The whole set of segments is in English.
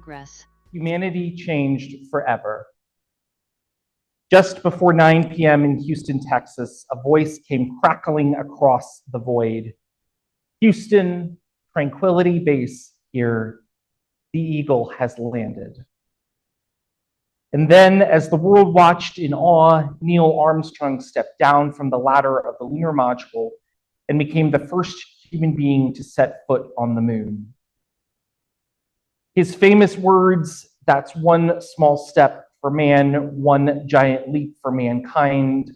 progress. Humanity changed forever. Just before 9 p.m. in Houston, Texas, a voice came crackling across the void. Houston, Tranquility Base here. The Eagle has landed. And then, as the world watched in awe, Neil Armstrong stepped down from the ladder of the lunar module and became the first human being to set foot on the moon. His famous words, "That's one small step for man, one giant leap for mankind,"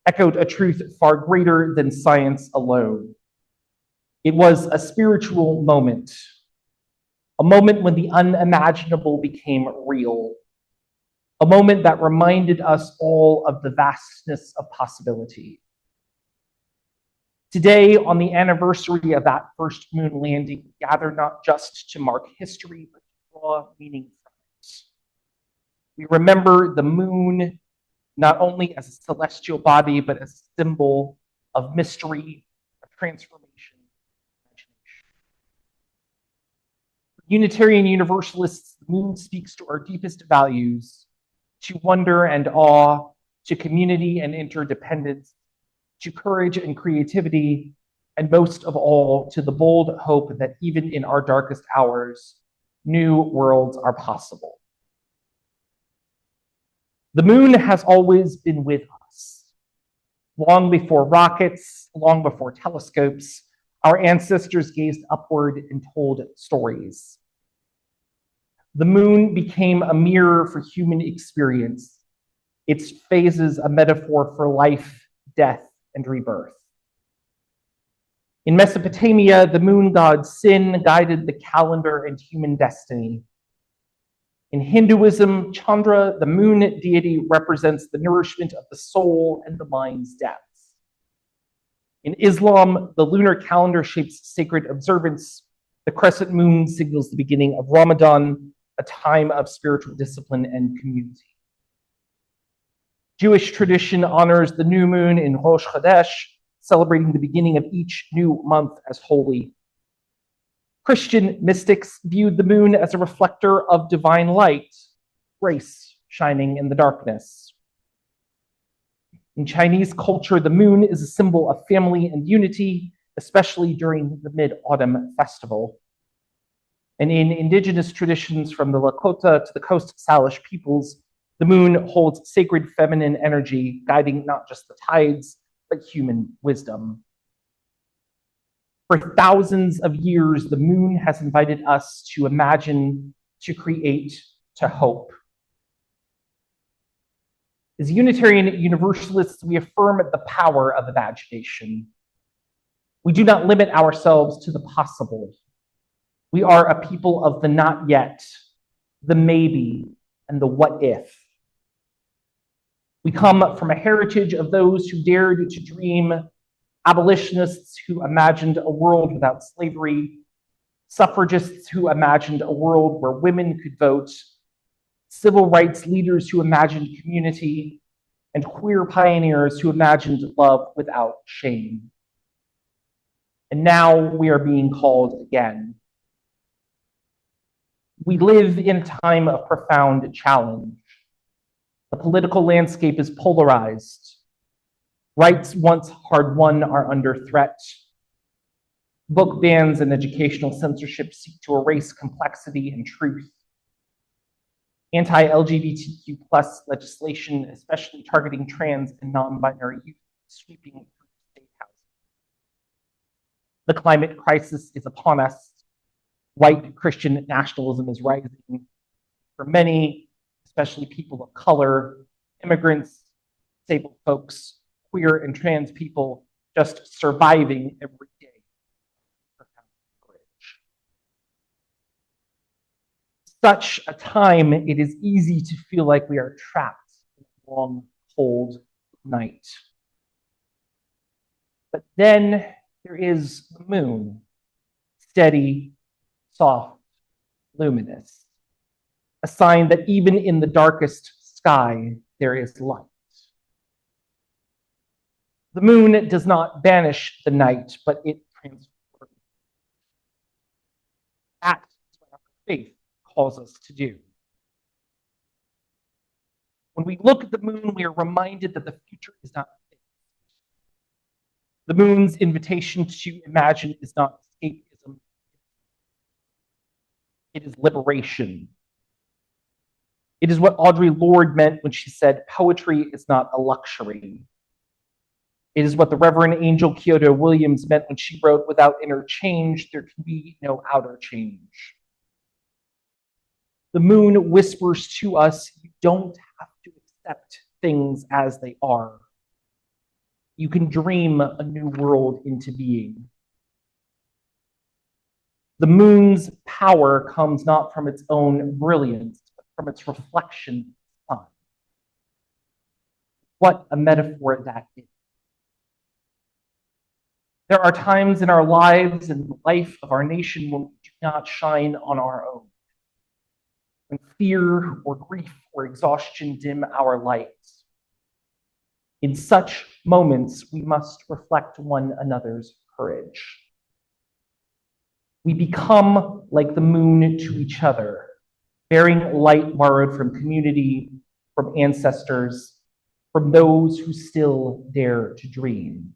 echoed a truth far greater than science alone. It was a spiritual moment, a moment when the unimaginable became real, a moment that reminded us all of the vastness of possibility. Today, on the anniversary of that first moon landing, we gather not just to mark history, but to draw meaning from it. We remember the moon not only as a celestial body, but as a symbol of mystery, of transformation, imagination. For Unitarian Universalists, the moon speaks to our deepest values, to wonder and awe, to community and interdependence, to courage and creativity, and most of all, to the bold hope that even in our darkest hours, new worlds are possible. The moon has always been with us. Long before rockets, long before telescopes, our ancestors gazed upward and told stories. The moon became a mirror for human experience, its phases a metaphor for life, death, and rebirth. In Mesopotamia, the moon god Sin guided the calendar and human destiny. In Hinduism, Chandra, the moon deity, represents the nourishment of the soul and the mind's depths. In Islam, the lunar calendar shapes sacred observance. The crescent moon signals the beginning of Ramadan, a time of spiritual discipline and community. Jewish tradition honors the new moon in Rosh Chodesh, celebrating the beginning of each new month as holy. Christian mystics viewed the moon as a reflector of divine light, grace shining in the darkness. In Chinese culture, the moon is a symbol of family and unity, especially during the Mid-Autumn Festival. And in indigenous traditions from the Lakota to the Coast Salish peoples, the moon holds sacred feminine energy, guiding not just the tides, but human wisdom. For thousands of years, the moon has invited us to imagine, to create, to hope. As Unitarian Universalists, we affirm the power of imagination. We do not limit ourselves to the possible. We are a people of the not yet, the maybe, and the what if. We come from a heritage of those who dared to dream, abolitionists who imagined a world without slavery, suffragists who imagined a world where women could vote, civil rights leaders who imagined community, and queer pioneers who imagined love without shame. And now we are being called again. We live in a time of profound challenge. The political landscape is polarized. Rights once hard-won are under threat. Book bans and educational censorship seek to erase complexity and truth. Anti-LGBTQ+ legislation, especially targeting trans and non-binary youth, is sweeping through state housing. The climate crisis is upon us. White Christian nationalism is rising. For many, especially people of color, immigrants, disabled folks, queer and trans people, just surviving every day. Such a time, it is easy to feel like we are trapped in a long, cold night. But then there is the moon, steady, soft, luminous, a sign that even in the darkest sky, there is light. The moon does not banish the night, but it transforms. That is what our faith calls us to do. When we look at the moon, we are reminded that the future is not fixed. The moon's invitation to imagine is not escapism, it is liberation. It is what Audre Lorde meant when she said, poetry is not a luxury. It is what the Reverend Angel Kyoto Williams meant when she wrote, without inner change, there can be no outer change. The moon whispers to us, you don't have to accept things as they are. You can dream a new world into being. The moon's power comes not from its own brilliance, but from its reflection in the sun. What a metaphor that is. There are times in our lives and the life of our nation when we do not shine on our own, when fear or grief or exhaustion dim our lights. In such moments, we must reflect one another's courage. We become like the moon to each other, bearing light borrowed from community, from ancestors, from those who still dare to dream.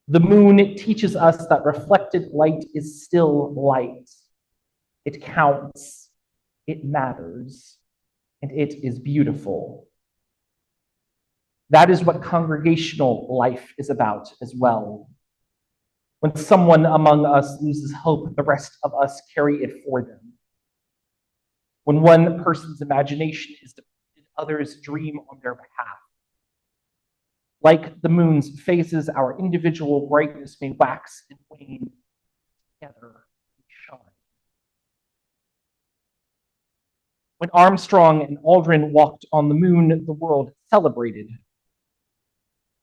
The moon teaches us that reflected light is still light. It counts, it matters, and it is beautiful. That is what congregational life is about as well. When someone among us loses hope, the rest of us carry it for them. When one person's imagination is depleted, others dream on their behalf. Like the moon's phases, our individual brightness may wax and wane. Together we shine. When Armstrong and Aldrin walked on the moon, the world celebrated.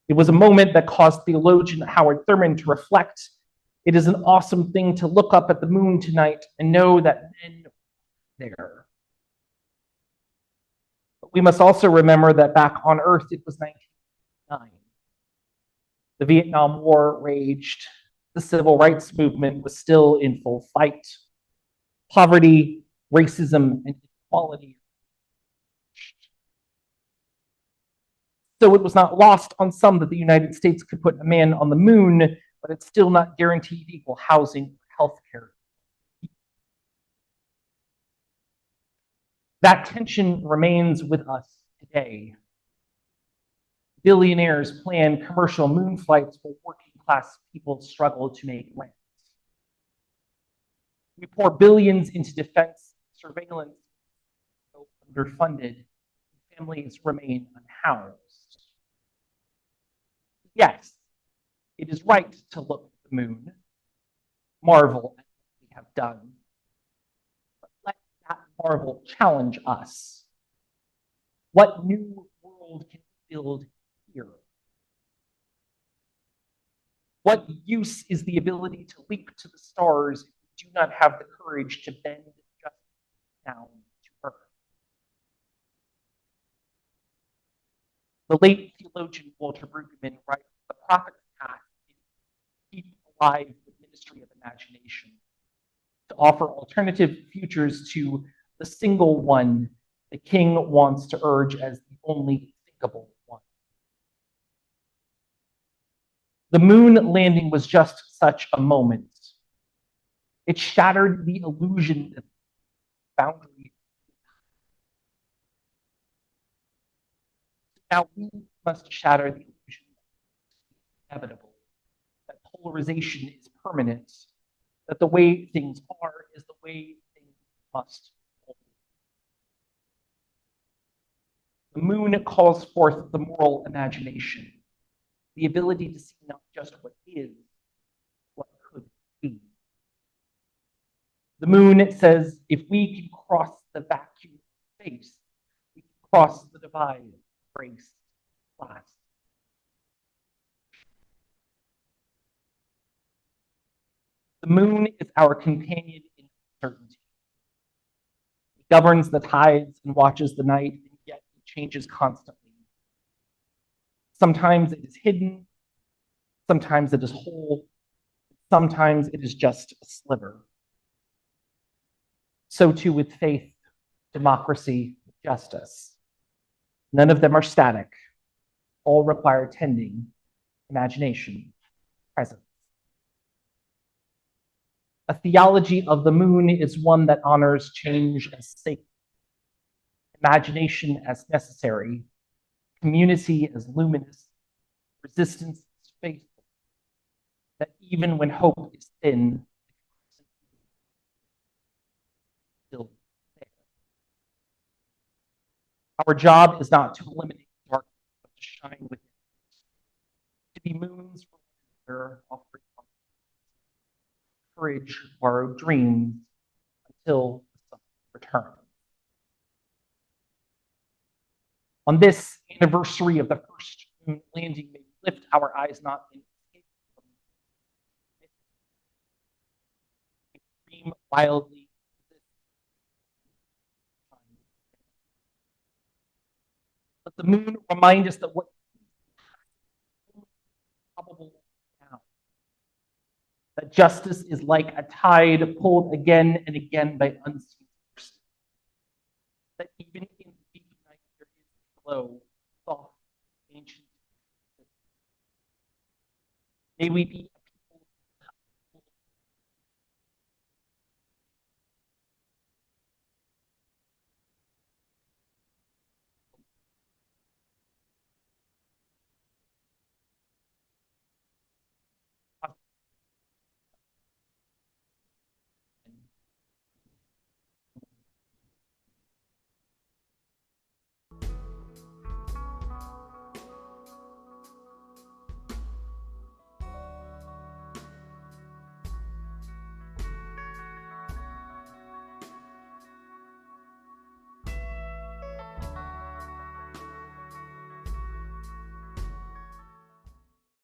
It was a moment that caused theologian Howard Thurman to reflect. It is an awesome thing to look up at the moon tonight and know that men were there. But we must also remember that back on Earth, it was 1989. The Vietnam War raged. The civil rights movement was still in full fight. Poverty, racism, and inequality. So it was not lost on some that the United States could put a man on the moon, but it's still not guaranteed equal housing or healthcare. That tension remains with us today. Billionaires plan commercial moon flights while working class people struggle to make rent. We pour billions into defense, surveillance, underfunded, families remain unhoused. Yes, it is right to look at the moon, marvel at what we have done, but let that marvel challenge us. What new world can we build here? What use is the ability to leap to the stars if we do not have the courage to bend just down to earth? The late theologian Walter Brueggemann writes, the prophet's path is to keep alive the ministry of imagination, to offer alternative futures to the single one the king wants to urge as the only thinkable one. The moon landing was just such a moment. It shattered the illusion that boundaries. Now we must shatter the illusion that it's inevitable, that polarization is permanent, that the way things are is the way things must be. The moon calls forth the moral imagination, the ability to see not just what is, what could be. The moon says, if we can cross the vacuum of space, we can cross the divide of race, class. The moon is our companion in uncertainty. It governs the tides and watches the night, and yet it changes constantly. Sometimes it is hidden, sometimes it is whole, sometimes it is just a sliver. So too with faith, democracy, justice. None of them are static. All require tending, imagination, presence. A theology of the moon is one that honors change as sacred, imagination as necessary, community as luminous, resistance as faithful, that even when hope is thin, still there. Our job is not to eliminate darkness, but to shine within it, to be moons for one another, offering courage, borrowed dreams, until the sun returns. On this anniversary of the first moon landing, may we lift our eyes not in escape from it, dream wildly. Let the moon remind us that what is probable now, that justice is like a tide pulled again and again by unseen forces, that even in deep night there is flow, soft, ancient. May we be